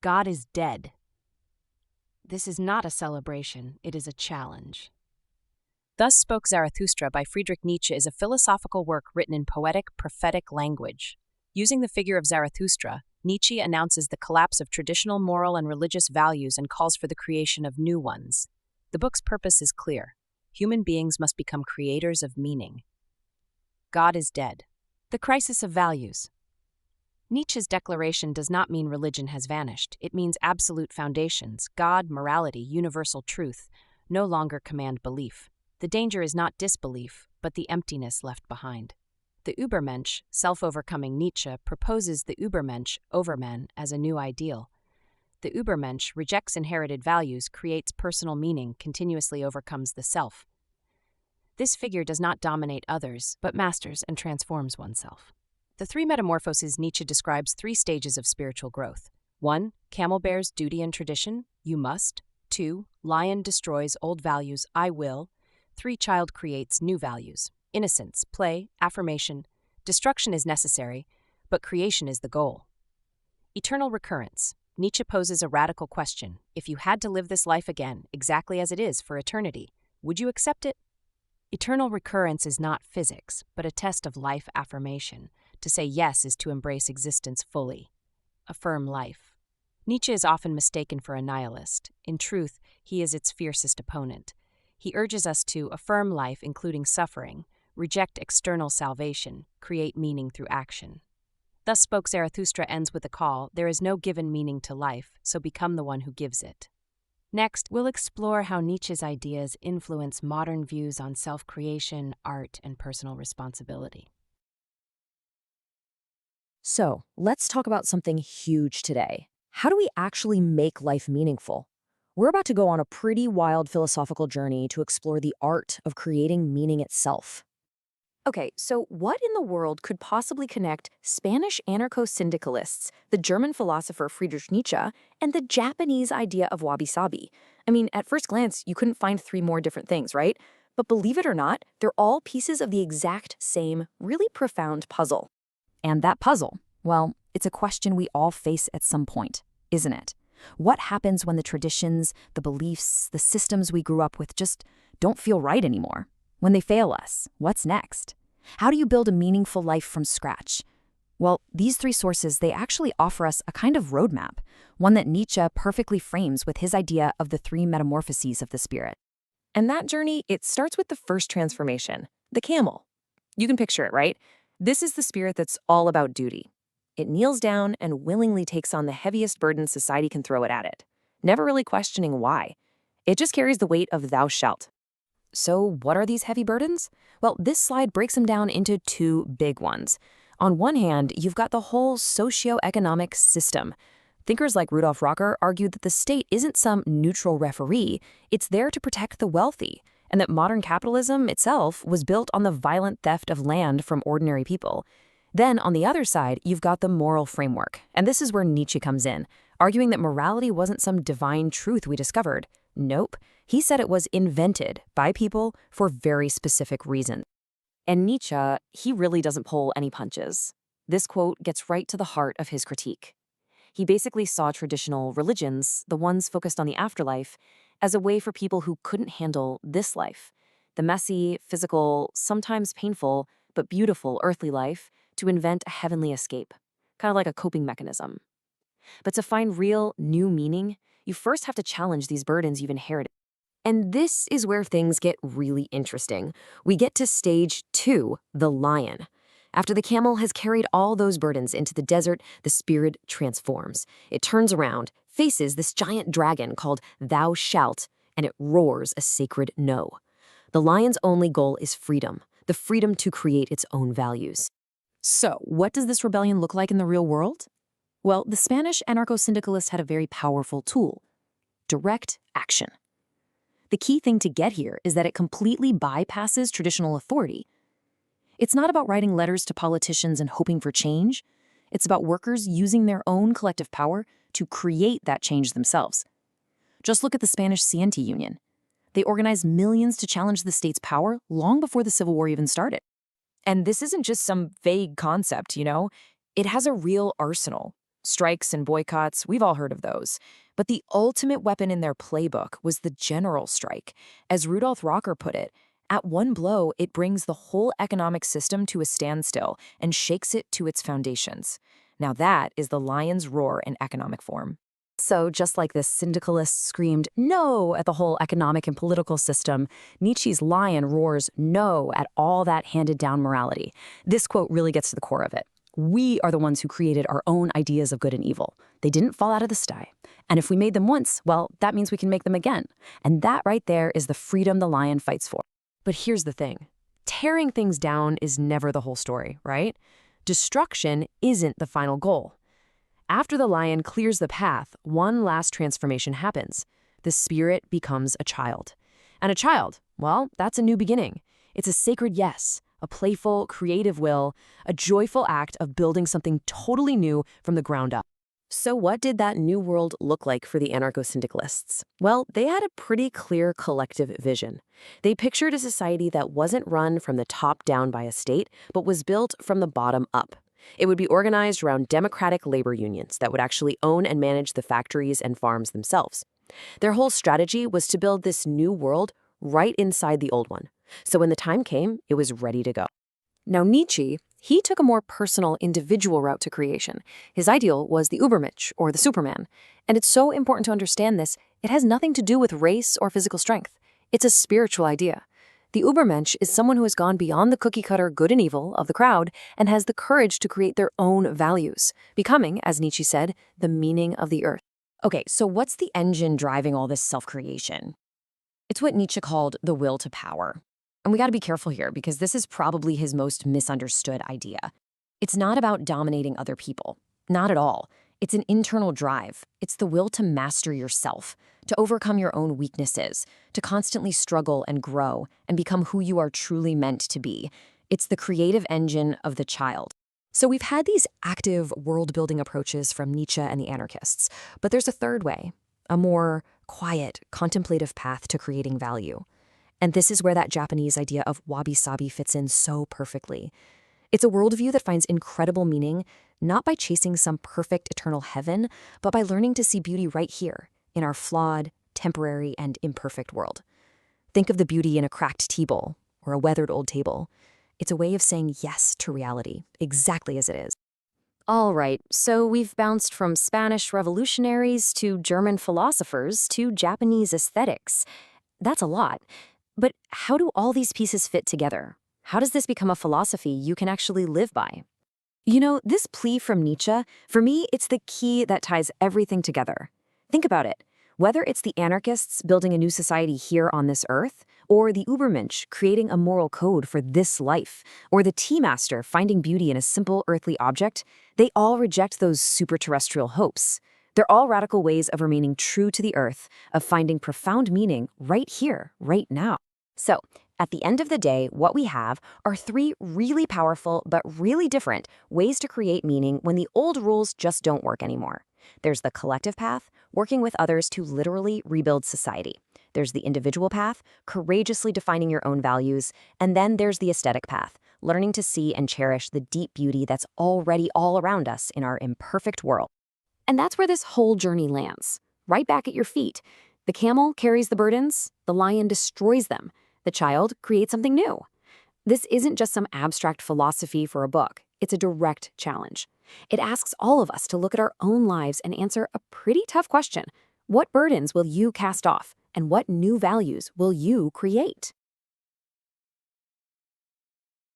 God is dead. This is not a celebration, it is a challenge. Thus Spoke Zarathustra by Friedrich Nietzsche is a philosophical work written in poetic, prophetic language. Using the figure of Zarathustra, Nietzsche announces the collapse of traditional moral and religious values and calls for the creation of new ones. The book's purpose is clear. Human beings must become creators of meaning. God is dead. The crisis of values. Nietzsche's declaration does not mean religion has vanished. It means absolute foundations, God, morality, universal truth, no longer command belief. The danger is not disbelief, but the emptiness left behind. The Übermensch, self-overcoming Nietzsche, proposes the Übermensch, overman, as a new ideal. The Übermensch rejects inherited values, creates personal meaning, continuously overcomes the self. This figure does not dominate others, but masters and transforms oneself. The three metamorphoses Nietzsche describes three stages of spiritual growth. 1. Camel bears duty and tradition, you must. 2. Lion destroys old values, I will. 3. Child creates new values. Innocence, play, affirmation. Destruction is necessary, but creation is the goal. Eternal recurrence. Nietzsche poses a radical question. If you had to live this life again, exactly as it is for eternity, would you accept it? Eternal recurrence is not physics, but a test of life affirmation. To say yes is to embrace existence fully. Affirm life. Nietzsche is often mistaken for a nihilist. In truth, he is its fiercest opponent. He urges us to affirm life, including suffering, reject external salvation, create meaning through action. Thus Spoke Zarathustra ends with a call, there is no given meaning to life, so become the one who gives it. Next, we'll explore how Nietzsche's ideas influence modern views on self-creation, art, and personal responsibility. So, let's talk about something huge today. How do we actually make life meaningful? We're about to go on a pretty wild philosophical journey to explore the art of creating meaning itself. Okay, so what in the world could possibly connect Spanish anarcho-syndicalists, the German philosopher Friedrich Nietzsche, and the Japanese idea of wabi-sabi? I mean, at first glance, you couldn't find three more different things, right? But believe it or not, they're all pieces of the exact same, really profound puzzle. And that puzzle, well, it's a question we all face at some point, isn't it? What happens when the traditions, the beliefs, the systems we grew up with just don't feel right anymore? When they fail us, what's next? How do you build a meaningful life from scratch? Well, these three sources, they actually offer us a kind of roadmap, one that Nietzsche perfectly frames with his idea of the three metamorphoses of the spirit. And that journey, it starts with the first transformation, the camel. You can picture it, right? This is the spirit that's all about duty. It kneels down and willingly takes on the heaviest burden society can throw it at it, never really questioning why. It just carries the weight of thou shalt. So what are these heavy burdens? Well, this slide breaks them down into two big ones. On one hand, you've got the whole socio-economic system. Thinkers like Rudolf Rocker argued that the state isn't some neutral referee, it's there to protect the wealthy, and that modern capitalism itself was built on the violent theft of land from ordinary people. Then, on the other side, you've got the moral framework, and this is where Nietzsche comes in, arguing that morality wasn't some divine truth we discovered. Nope, he said it was invented by people for very specific reasons. And Nietzsche, he really doesn't pull any punches. This quote gets right to the heart of his critique. He basically saw traditional religions, the ones focused on the afterlife, as a way for people who couldn't handle this life, the messy, physical, sometimes painful, but beautiful earthly life, to invent a heavenly escape, kind of like a coping mechanism. But to find real, new meaning, you first have to challenge these burdens you've inherited. And this is where things get really interesting. We get to stage 2, the lion. After the camel has carried all those burdens into the desert, the spirit transforms. It turns around, faces this giant dragon called Thou Shalt, and it roars a sacred no. The lion's only goal is freedom, the freedom to create its own values. So, what does this rebellion look like in the real world? Well, the Spanish anarcho-syndicalists had a very powerful tool: direct action. The key thing to get here is that it completely bypasses traditional authority. It's not about writing letters to politicians and hoping for change. It's about workers using their own collective power to create that change themselves. Just look at the Spanish Ciente Union. They organized millions to challenge the state's power long before the Civil War even started. And this isn't just some vague concept, you know? It has a real arsenal. Strikes and boycotts, we've all heard of those. But the ultimate weapon in their playbook was the general strike. As Rudolf Rocker put it, at one blow, it brings the whole economic system to a standstill and shakes it to its foundations. Now that is the lion's roar in economic form. So just like the syndicalists screamed no at the whole economic and political system, Nietzsche's lion roars no at all that handed down morality. This quote really gets to the core of it. We are the ones who created our own ideas of good and evil. They didn't fall out of the sky. And if we made them once, well, that means we can make them again. And that right there is the freedom the lion fights for. But here's the thing. Tearing things down is never the whole story, right? Destruction isn't the final goal. After the lion clears the path, one last transformation happens. The spirit becomes a child. And a child, well, that's a new beginning. It's a sacred yes, a playful, creative will, a joyful act of building something totally new from the ground up. So what did that new world look like for the anarcho-syndicalists? Well, they had a pretty clear collective vision. They pictured a society that wasn't run from the top down by a state, but was built from the bottom up. It would be organized around democratic labor unions that would actually own and manage the factories and farms themselves. Their whole strategy was to build this new world right inside the old one. So when the time came, it was ready to go. Now Nietzsche, he took a more personal, individual route to creation. His ideal was the Übermensch, or the Superman. And it's so important to understand this, it has nothing to do with race or physical strength. It's a spiritual idea. The Übermensch is someone who has gone beyond the cookie-cutter good and evil of the crowd and has the courage to create their own values, becoming, as Nietzsche said, the meaning of the earth. Okay, so what's the engine driving all this self-creation? It's what Nietzsche called the will to power. And we got to be careful here because this is probably his most misunderstood idea. It's not about dominating other people. Not at all. It's an internal drive. It's the will to master yourself, to overcome your own weaknesses, to constantly struggle and grow and become who you are truly meant to be. It's the creative engine of the child. So we've had these active world-building approaches from Nietzsche and the anarchists, but there's a third way, a more quiet, contemplative path to creating value. And this is where that Japanese idea of wabi-sabi fits in so perfectly. It's a worldview that finds incredible meaning, not by chasing some perfect eternal heaven, but by learning to see beauty right here, in our flawed, temporary, and imperfect world. Think of the beauty in a cracked tea bowl or a weathered old table. It's a way of saying yes to reality, exactly as it is. All right, so we've bounced from Spanish revolutionaries to German philosophers to Japanese aesthetics. That's a lot. But how do all these pieces fit together? How does this become a philosophy you can actually live by? You know, this plea from Nietzsche, for me, it's the key that ties everything together. Think about it. Whether it's the anarchists building a new society here on this earth, or the Übermensch creating a moral code for this life, or the tea master finding beauty in a simple earthly object, they all reject those superterrestrial hopes. They're all radical ways of remaining true to the earth, of finding profound meaning right here, right now. So, at the end of the day, what we have are three really powerful but really different ways to create meaning when the old rules just don't work anymore. There's the collective path, working with others to literally rebuild society. There's the individual path, courageously defining your own values. And then there's the aesthetic path, learning to see and cherish the deep beauty that's already all around us in our imperfect world. And that's where this whole journey lands, right back at your feet. The camel carries the burdens, the lion destroys them. The child creates something new. This isn't just some abstract philosophy for a book. It's a direct challenge. It asks all of us to look at our own lives and answer a pretty tough question. What burdens will you cast off? And what new values will you create?